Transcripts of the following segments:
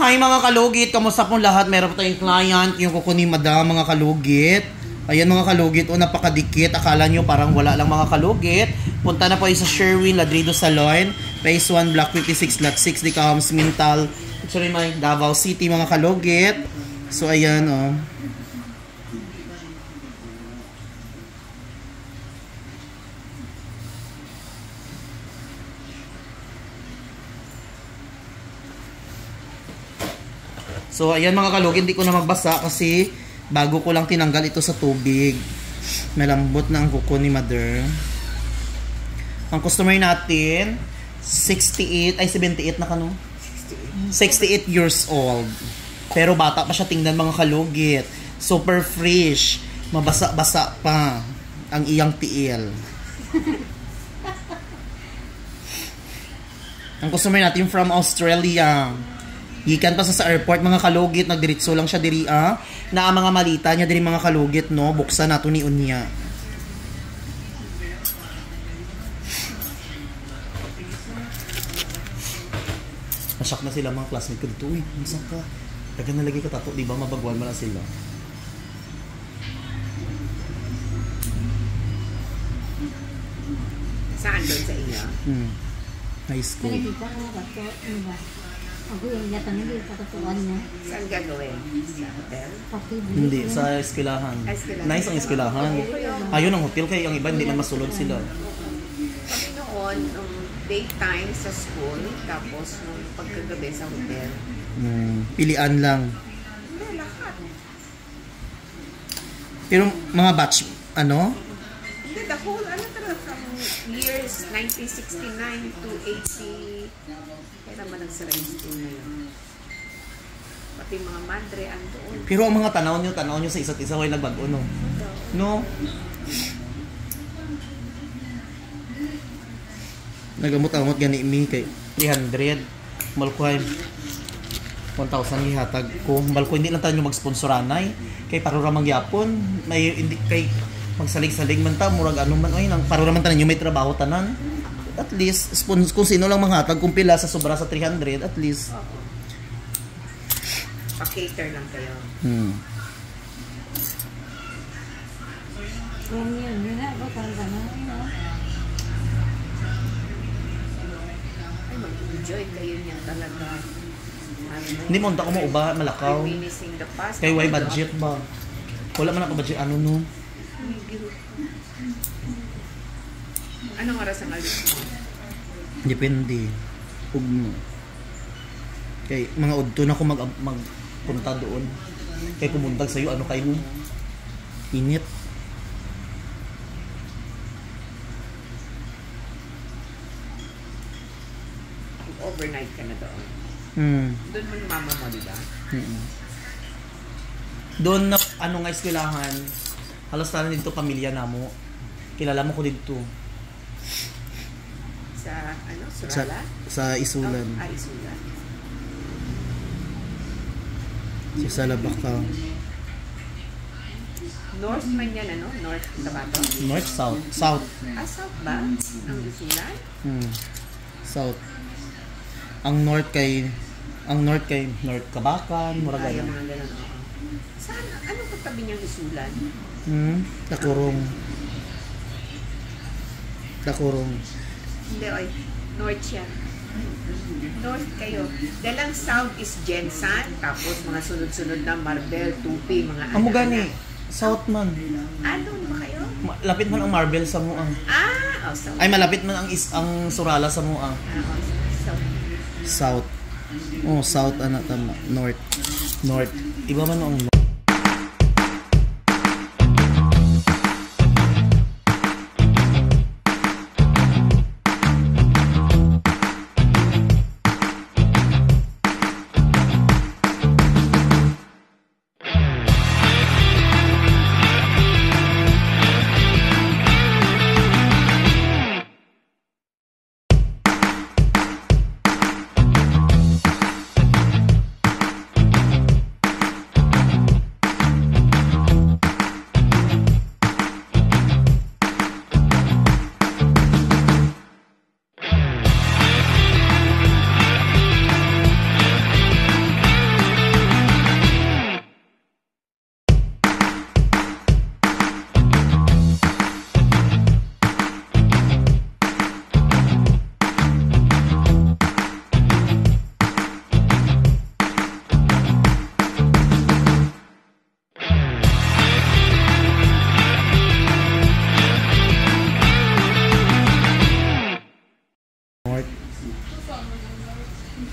Hi mga kalugit, kamusta pong lahat? Meron po tayong client, yung kukunin madam mga kalugit. Ayan mga kalugit, o napakadikit. Akala nyo parang wala lang mga kalugit. Punta na po sa Sherwin Ladrido Salon, Phase 1, Block 56, Lot 6, Dicahams, Mintal, sorry, may Davao City mga kalugit. So ayan o. So ayan mga kalugit, hindi ko na magbasa kasi bago ko lang tinanggal ito sa tubig. Malambot na ang kuko ni mother. Ang customer natin 68 ay 78 na kano? 68 years old. Pero bata pa siya, tingnan mga kalugit. Super fresh. Mabasa-basa pa ang iyang tiil. Ang customer natin from Australia. Gikan pa sa airport mga kalugit, nagdiritso lang siya diri na ang mga malita niya diri mga kalugit no, buksan nato ni unya. Masak na sila mga classmate ko dito. Uy, masak ka. Tagan na lagi ka tato, di ba mabagwal mo na sila. Saan doon sa iyo? High school. Ako yung yata nila yung katatuan niya. Saan gagawin? Sa hotel? Hindi, sa eskwelahan. Nice ang eskwelahan. Ayun ang hotel, kaya ang iba hindi na masulod sila. Kami noon, nung daytime sa school, tapos nung pagkagabi sa hotel. Pilian lang. Hindi, lahat. Pero mga batch, ano? Hindi, the whole, ano talaga, from years 1969 to 80, kaya naman nagsara yung school na yun. Pati mga madre, andoon. Pero ang mga tanaw nyo sa isa't isa, way nagbago, no? No? Nagamot-amot gani mi kay 300. Malkuhay 1,000 gihatag ko. Malkuhay hindi lang tayo mag-sponsoranay. Kay paruramang yapon. May hindi kay magsalig-salig man ta, murag ano man ay nang paruramang tanan yung may trabaho tanan. At least kung sino lang manghatag kung pila sa sobra sa 300 at least. Pa-cater lang kayo. Yun na, bakal ka na. Ay, mag-enjoy kayo niyan talaga. Hindi mo unta ko mo uba malakaw. Reminiscing the past. Kay why budget ba? Wala man ako budget ano no. Anong oras ang alis mo? Depende. Ugmo. Kay mga udto na ko magpunta doon. Kay kumuntag sa'yo, ano kayo? Init. Overnight ka na doon. Doon mo yung mama mo, di ba? Doon na, ano nga eskwelahan, halos na dito pamilya na mo. Kilala mo ko dito. Sa, ano, Surala? Sa Isulan. Isulan. Si Salabaka. North man yan, ano? North Tabato? North, South. South. South ba? Ang Isulan? South. Ang North kay North Kabakan, murag Ayaw ano. mga ganun, oo. Saan? Anong katabi niyang Isulan? Takurong. Hindi, oy. North yan. North kayo. Dalang South is Jensan, tapos mga sunod-sunod na Marbel, Tupi, mga Amo gani. South man. Doon ba kayo? Lapit man ang Marbel sa Muang. South. Ay malapit man ang Surala sa Muang. South. South. Oh, South ana tama. North. Iba man ang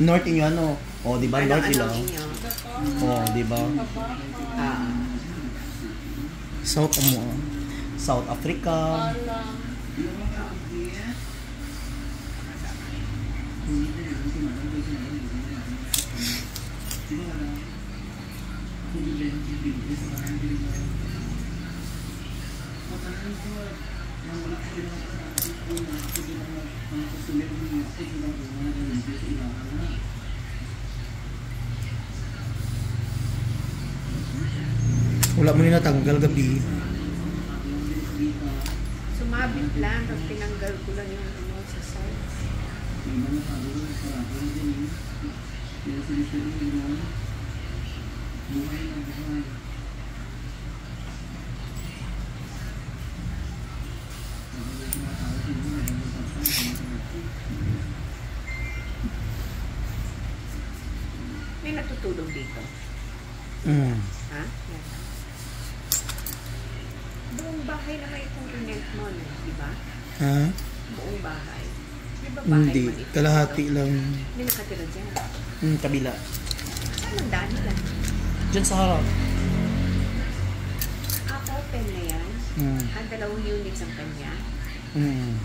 North inyo ano? Oh, di ba? North Ano Ilocos. inyo? Oh, di ba? Ah. South mo. South Africa. Wala mo nila tanggal gabi. Sumabit lang, tapos tinanggal ko lang yung ano sa side. May natutulog dito. Ha? Yan. Buong bahay naman itong rent mo, no? Di ba? Ha? Buong bahay. Di ba bahay Hindi. man ito? Kalahati lang. May nakatira dyan. Kabila. Saan ang daan nila? Diyan sa harap. Open na yan. Hmm. Dalawang units ang kanya. Hmm.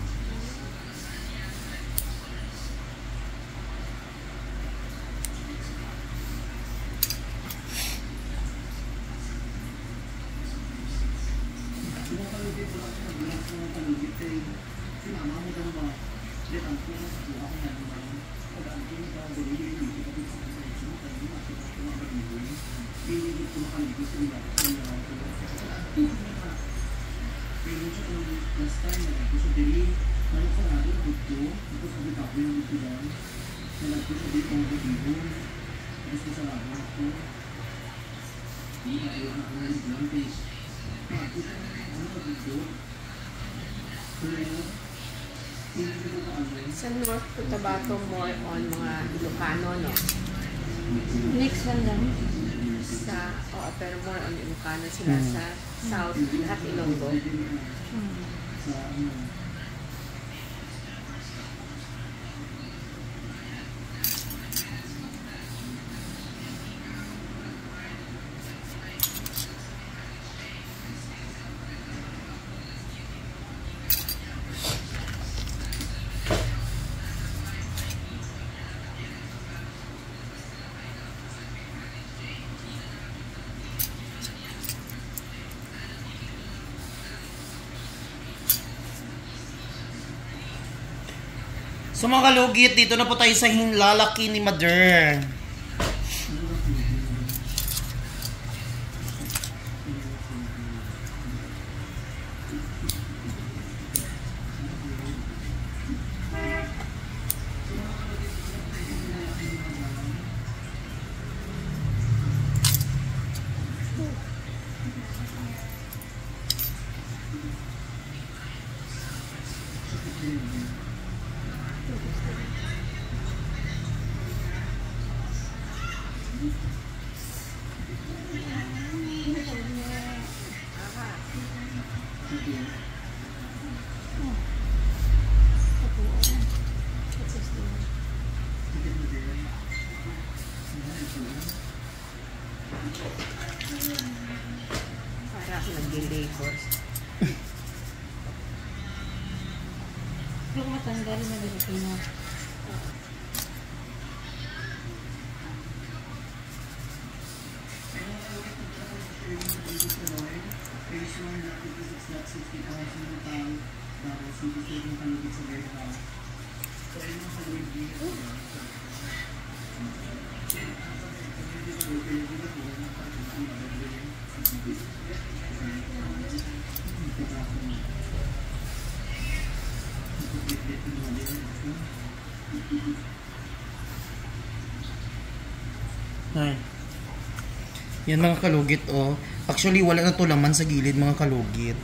Sa North Cotabato, more on mga Ilocano, no? Next one lang. Pero more on Ilocano sila. Sa South, lahat Ilonggo. So mga kalugit, dito na po tayo sa lalaki ni Mother. Para ako nag-labor. Yung matanggal na Pilipino. Ay. Yan mga kalugit, oh. Actually, wala na to laman sa gilid, mga kalugit.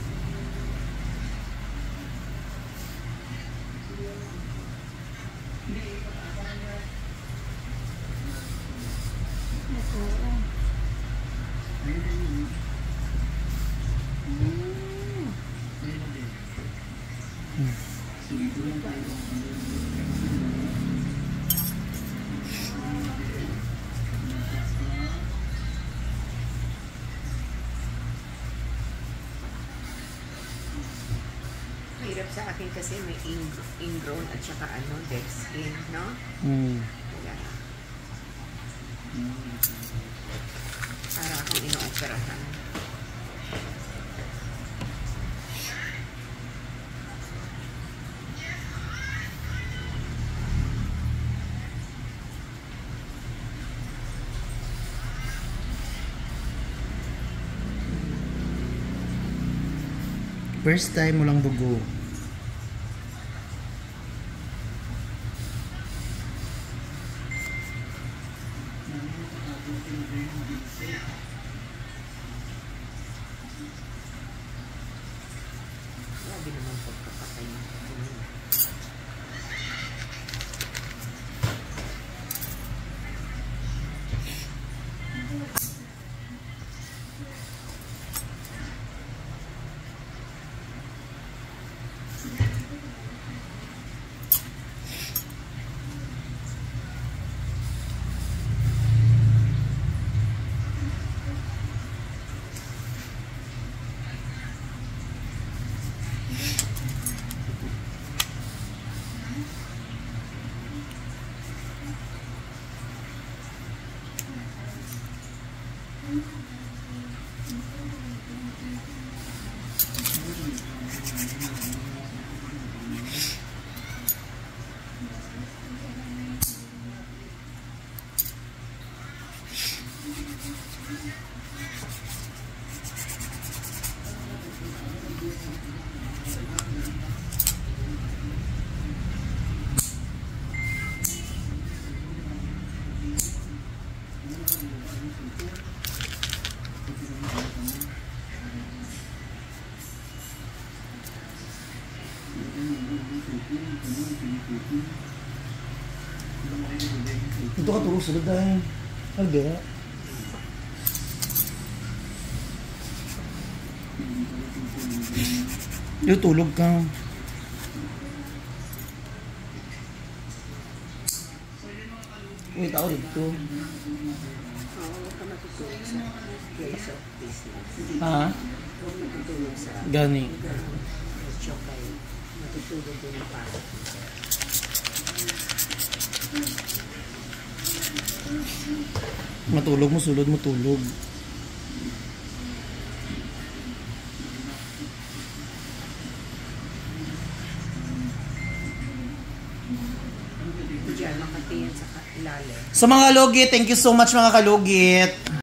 Sa akin kasi may ingrown at saka dead skin, no? Kaya, para akong ino-operahan. First time mo lang dugo. Grabe naman pagkakatay mo. Ito ka tulog sulod dahil. Albe. Ito tulog ka. Uy, tao dito. Oo, ka matutulog sa place of business. Ha? Huwag matutulog sa Gani. chokay. Matutulog din ang pasok. Matulog mo, sulod mo, tulog. Diyan, makatingin sa ilalim. So mga kalugit, thank you so much mga kalugit.